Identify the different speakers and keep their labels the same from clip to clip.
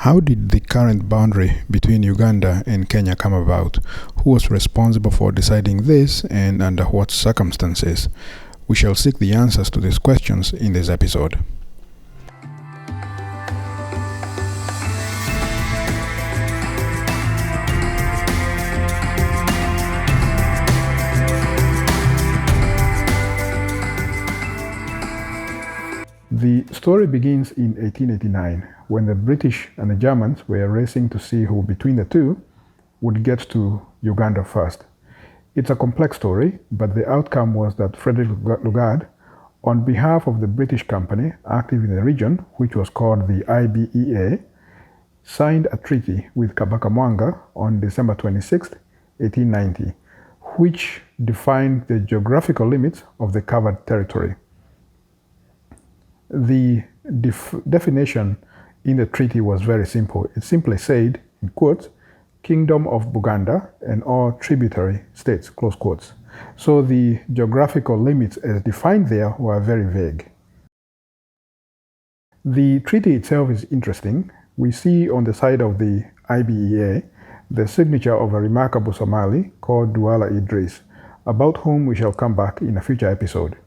Speaker 1: How did the current boundary between Uganda and Kenya come about? Who was responsible for deciding this, and under what circumstances? We shall seek the answers to these questions in this episode. The story begins in 1889, when the British and the Germans were racing to see who between the two would get to Uganda first. It's a complex story, but the outcome was that Frederick Lugard, on behalf of the British company active in the region, which was called the IBEA, signed a treaty with Kabaka Mwanga on December 26, 1890, which defined the geographical limits of the covered territory. The definition in the treaty was very simple. It simply said, in quotes, Kingdom of Buganda and all tributary states, close quotes. So the geographical limits as defined there were very vague. The treaty itself is interesting. We see on the side of the IBEA the signature of a remarkable Somali called Duala Idris, about whom we shall come back in a future episode.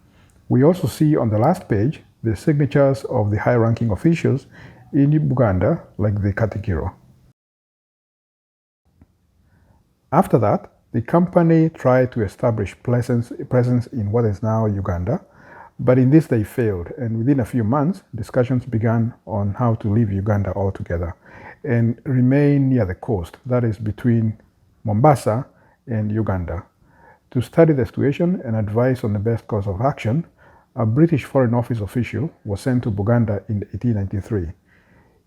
Speaker 1: We also see on the last page the signatures of the high-ranking officials in Uganda, like the Katikiro. After that, the company tried to establish presence in what is now Uganda, but in this they failed, and within a few months, discussions began on how to leave Uganda altogether and remain near the coast, that is between Mombasa and Uganda. To study the situation and advise on the best course of action, a British Foreign Office official was sent to Buganda in 1893.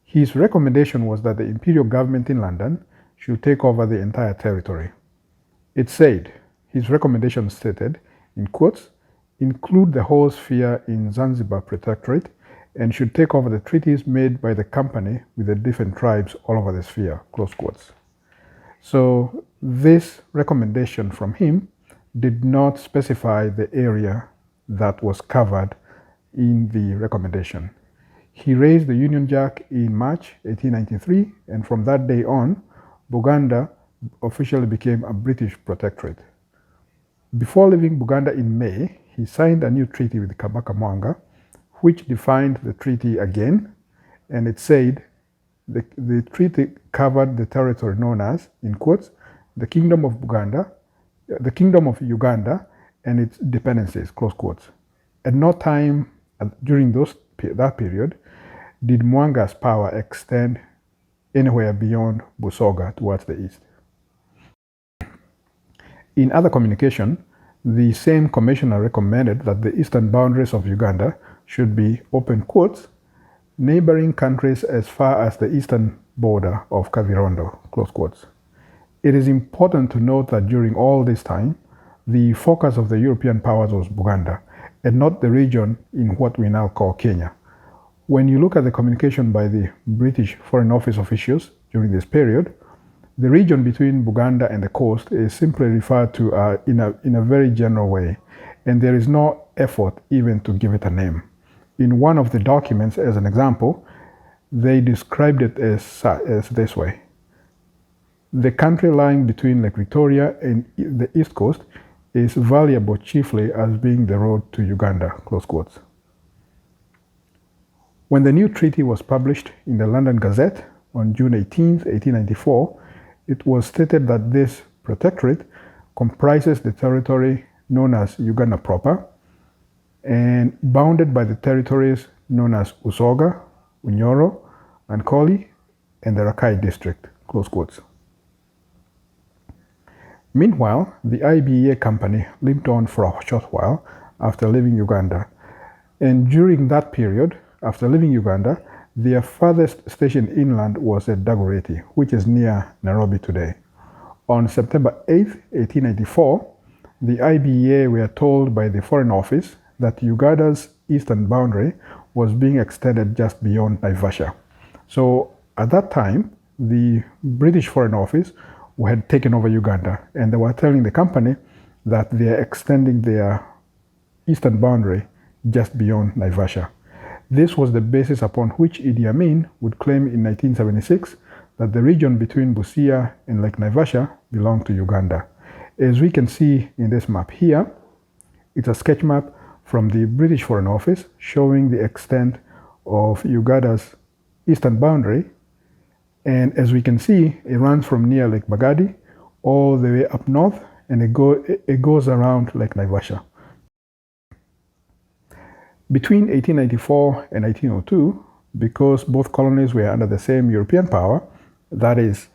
Speaker 1: His recommendation was that the imperial government in London should take over the entire territory. It said, his recommendation stated, in quotes, include the whole sphere in Zanzibar Protectorate and should take over the treaties made by the company with the different tribes all over the sphere, close quotes. So this recommendation from him did not specify the area that was covered in the recommendation. He raised the Union Jack in March 1893, and from that day on, Buganda officially became a British protectorate. Before leaving Buganda in May, he signed a new treaty with Kabaka Mwanga, which defined the treaty again, and it said the treaty covered the territory known as, in quotes, the Kingdom of Uganda and its dependencies, close quotes. At no time during that period did Mwanga's power extend anywhere beyond Busoga towards the east. In other communication, the same commissioner recommended that the eastern boundaries of Uganda should be, open quotes, neighboring countries as far as the eastern border of Kavirondo, close quotes. It is important to note that during all this time, the focus of the European powers was Buganda, and not the region in what we now call Kenya. When you look at the communication by the British Foreign Office officials during this period, the region between Buganda and the coast is simply referred to in a very general way, and there is no effort even to give it a name. In one of the documents, as an example, they described it as this way. The country lying between Lake Victoria and the east coast is valuable chiefly as being the road to Uganda, close quotes. When the new treaty was published in the London Gazette on June 18, 1894, it was stated that this protectorate comprises the territory known as Uganda proper and bounded by the territories known as Usoga, Unyoro, Ankoli, and the Rakai district, close quotes. Meanwhile, the IBEA company lived on for a short while after leaving Uganda. And during that period, after leaving Uganda, their farthest station inland was at Dagoretti, which is near Nairobi today. On September 8, 1894, the IBEA were told by the Foreign Office that Uganda's eastern boundary was being extended just beyond Naivasha. So at that time, the British Foreign Office who had taken over Uganda, and they were telling the company that they are extending their eastern boundary just beyond Naivasha. This was the basis upon which Idi Amin would claim in 1976 that the region between Busia and Lake Naivasha belonged to Uganda. As we can see in this map here, it's a sketch map from the British Foreign Office showing the extent of Uganda's eastern boundary. And as we can see, it runs from near Lake Bagadi all the way up north, and it goes around Lake Naivasha. Between 1894 and 1902, because both colonies were under the same European power, that is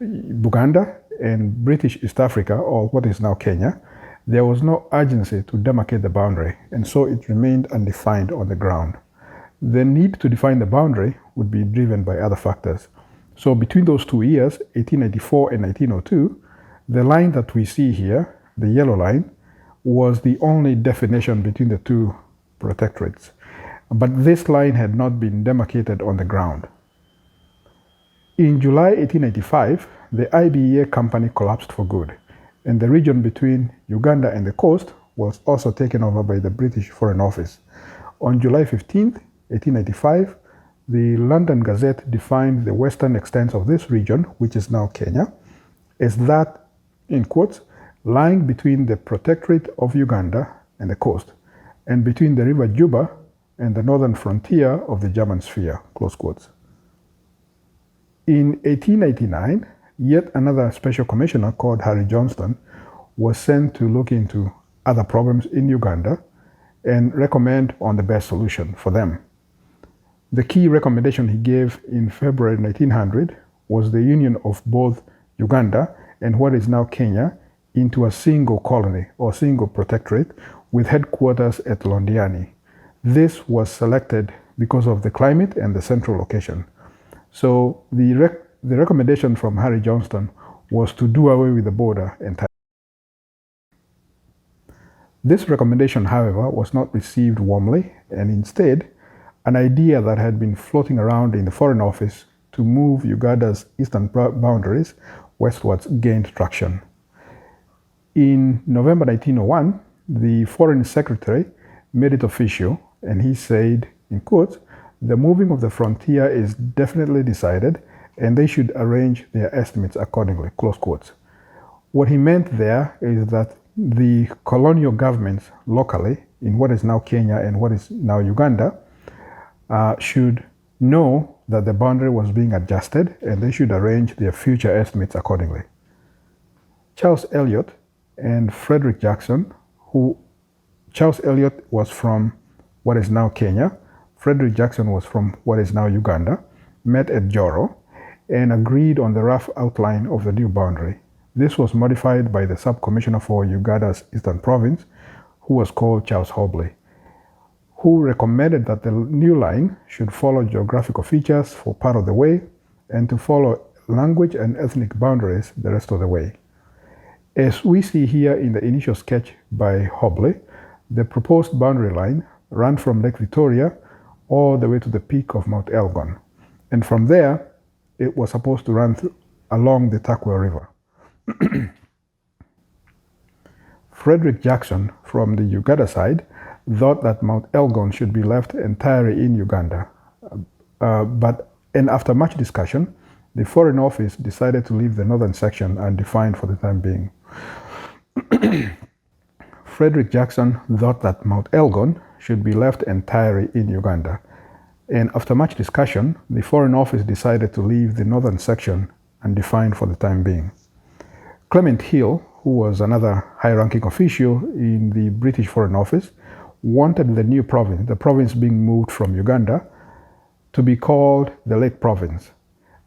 Speaker 1: Buganda and British East Africa, or what is now Kenya, there was no urgency to demarcate the boundary, and so it remained undefined on the ground. The need to define the boundary would be driven by other factors. So between those 2 years, 1894 and 1902, the line that we see here, the yellow line, was the only definition between the two protectorates. But this line had not been demarcated on the ground. In July 1895, the IBEA company collapsed for good, and the region between Uganda and the coast was also taken over by the British Foreign Office. On July 15, 1895, the London Gazette defined the western extent of this region, which is now Kenya, as that, in quotes, lying between the protectorate of Uganda and the coast, and between the river Juba and the northern frontier of the German sphere, close quotes. In 1889, yet another special commissioner called Harry Johnston was sent to look into other problems in Uganda and recommend on the best solution for them. The key recommendation he gave in February 1900 was the union of both Uganda and what is now Kenya into a single colony or single protectorate with headquarters at Londiani. This was selected because of the climate and the central location. So the recommendation from Harry Johnston was to do away with the border entirely. This recommendation, however, was not received warmly, and instead, an idea that had been floating around in the Foreign Office to move Uganda's eastern boundaries westwards gained traction. In November 1901, the Foreign Secretary made it official, and he said, in quotes, "The moving of the frontier is definitely decided, and they should arrange their estimates accordingly," close quotes. What he meant there is that the colonial governments locally, in what is now Kenya and what is now Uganda, should know that the boundary was being adjusted, and they should arrange their future estimates accordingly. Charles Eliot and Frederick Jackson, Charles Eliot was from what is now Kenya, Frederick Jackson was from what is now Uganda, met at Joro and agreed on the rough outline of the new boundary. This was modified by the sub-commissioner for Uganda's Eastern Province, who was called Charles Hobley, who recommended that the new line should follow geographical features for part of the way and to follow language and ethnic boundaries the rest of the way. As we see here in the initial sketch by Hobley, the proposed boundary line ran from Lake Victoria all the way to the peak of Mount Elgon, and from there it was supposed to run along the Takwa River. Frederick Jackson, from the Uganda side, thought that Mount Elgon should be left entirely in Uganda. And after much discussion, the Foreign Office decided to leave the northern section undefined for the time being. Frederick Jackson thought that Mount Elgon should be left entirely in Uganda. And after much discussion, the Foreign Office decided to leave the northern section undefined for the time being. Clement Hill, who was another high-ranking official in the British Foreign Office, wanted the new province, the province being moved from Uganda, to be called the Lake Province.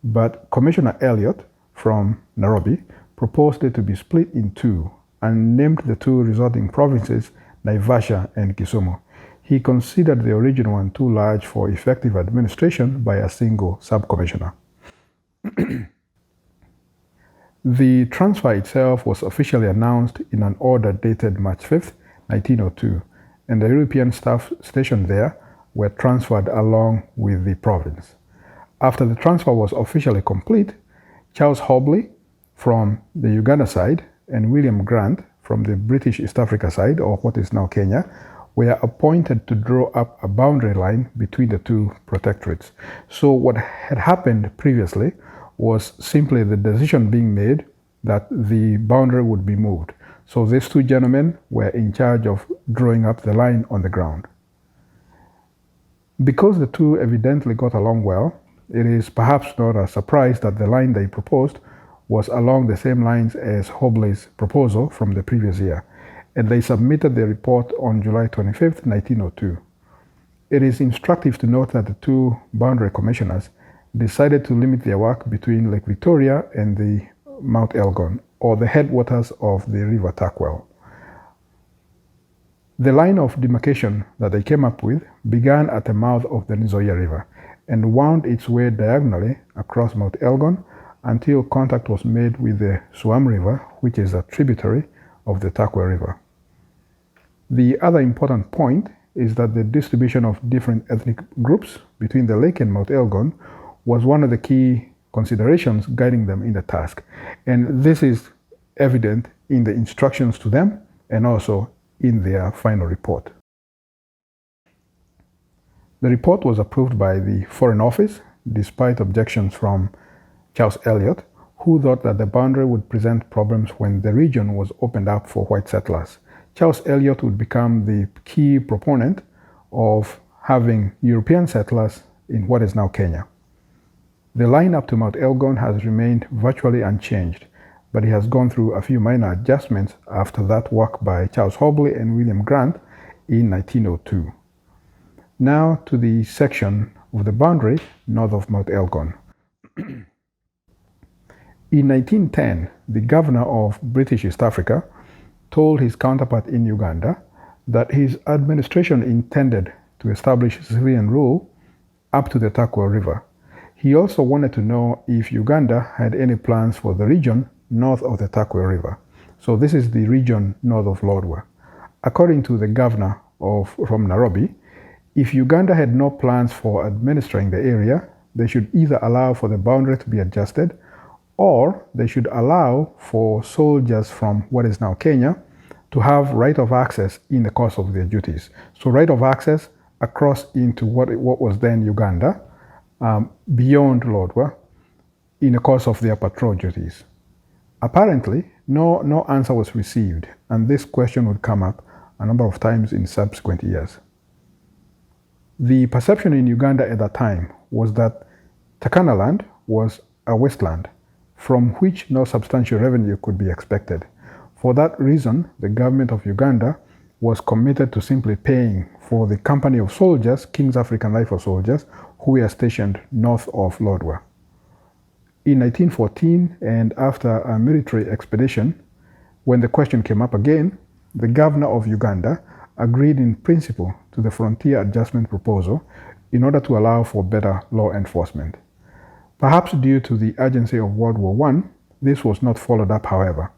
Speaker 1: But Commissioner Eliot from Nairobi proposed it to be split in two and named the two resulting provinces Naivasha and Kisumu. He considered the original one too large for effective administration by a single sub-commissioner. The transfer itself was officially announced in an order dated March 5, 1902, and the European staff stationed there were transferred along with the province. After the transfer was officially complete, Charles Hobley from the Uganda side and William Grant from the British East Africa side, or what is now Kenya, were appointed to draw up a boundary line between the two protectorates. So what had happened previously was simply the decision being made that the boundary would be moved. So these two gentlemen were in charge of drawing up the line on the ground. Because the two evidently got along well, it is perhaps not a surprise that the line they proposed was along the same lines as Hobley's proposal from the previous year, and they submitted the report on July 25, 1902. It is instructive to note that the two boundary commissioners decided to limit their work between Lake Victoria and the Mount Elgon, or the headwaters of the River Takwel. The line of demarcation that they came up with began at the mouth of the Nzoia River and wound its way diagonally across Mount Elgon until contact was made with the Suam River, which is a tributary of the Takwel River. The other important point is that the distribution of different ethnic groups between the lake and Mount Elgon was one of the key considerations guiding them in the task. And this is evident in the instructions to them and also in their final report. The report was approved by the Foreign Office, despite objections from Charles Elliot, who thought that the boundary would present problems when the region was opened up for white settlers. Charles Elliot would become the key proponent of having European settlers in what is now Kenya. The line up to Mount Elgon has remained virtually unchanged, but it has gone through a few minor adjustments after that work by Charles Hobley and William Grant in 1902. Now to the section of the boundary north of Mount Elgon. In 1910, the governor of British East Africa told his counterpart in Uganda that his administration intended to establish civilian rule up to the Takwel River. He also wanted to know if Uganda had any plans for the region north of the Takwel River. So this is the region north of Lodwar. According to the governor from Nairobi, if Uganda had no plans for administering the area, they should either allow for the boundary to be adjusted or they should allow for soldiers from what is now Kenya to have right of access in the course of their duties. So right of access across into what was then Uganda, beyond Lodwar, in the course of their patrol duties. Apparently, no answer was received, and this question would come up a number of times in subsequent years. The perception in Uganda at that time was that Turkana land was a wasteland from which no substantial revenue could be expected. For that reason, the government of Uganda was committed to simply paying for the company of soldiers, King's African Rifle soldiers, who were stationed north of Lodwar. In 1914, and after a military expedition, when the question came up again, the governor of Uganda agreed in principle to the frontier adjustment proposal in order to allow for better law enforcement. Perhaps due to the urgency of World War I, this was not followed up, however.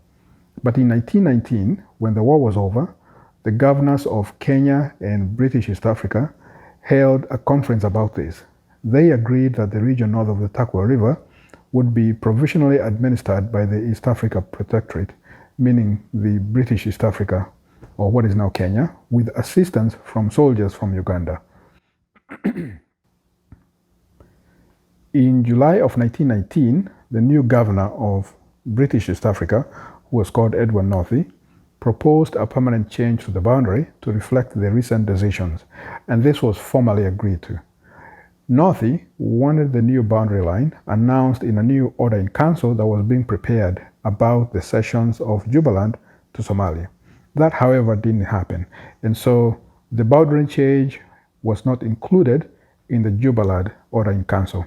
Speaker 1: But in 1919, when the war was over, the governors of Kenya and British East Africa held a conference about this. They agreed that the region north of the Takwel River would be provisionally administered by the East Africa Protectorate, meaning the British East Africa, or what is now Kenya, with assistance from soldiers from Uganda. In July of 1919, the new governor of British East Africa, who was called Edward Northey, proposed a permanent change to the boundary to reflect the recent decisions, and this was formally agreed to. Northey wanted the new boundary line announced in a new order in council that was being prepared about the cessions of Jubaland to Somalia. That, however, didn't happen, and so the boundary change was not included in the Jubaland order in council.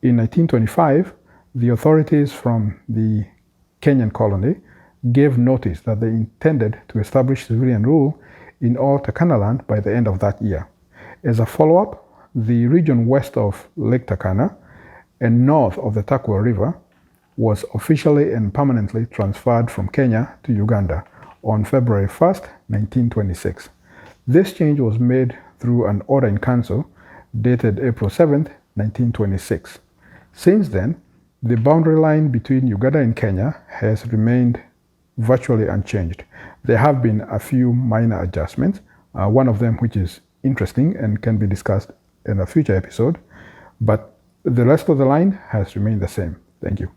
Speaker 1: In 1925, the authorities from the Kenyan colony gave notice that they intended to establish civilian rule in all Turkana land by the end of that year. As a follow-up, the region west of Lake Turkana and north of the Takwel River was officially and permanently transferred from Kenya to Uganda on February 1st, 1926. This change was made through an order in council dated April 7th, 1926. Since then, the boundary line between Uganda and Kenya has remained virtually unchanged. There have been a few minor adjustments One of them which is interesting and can be discussed in a future episode, but the rest of the line has remained the same. Thank you.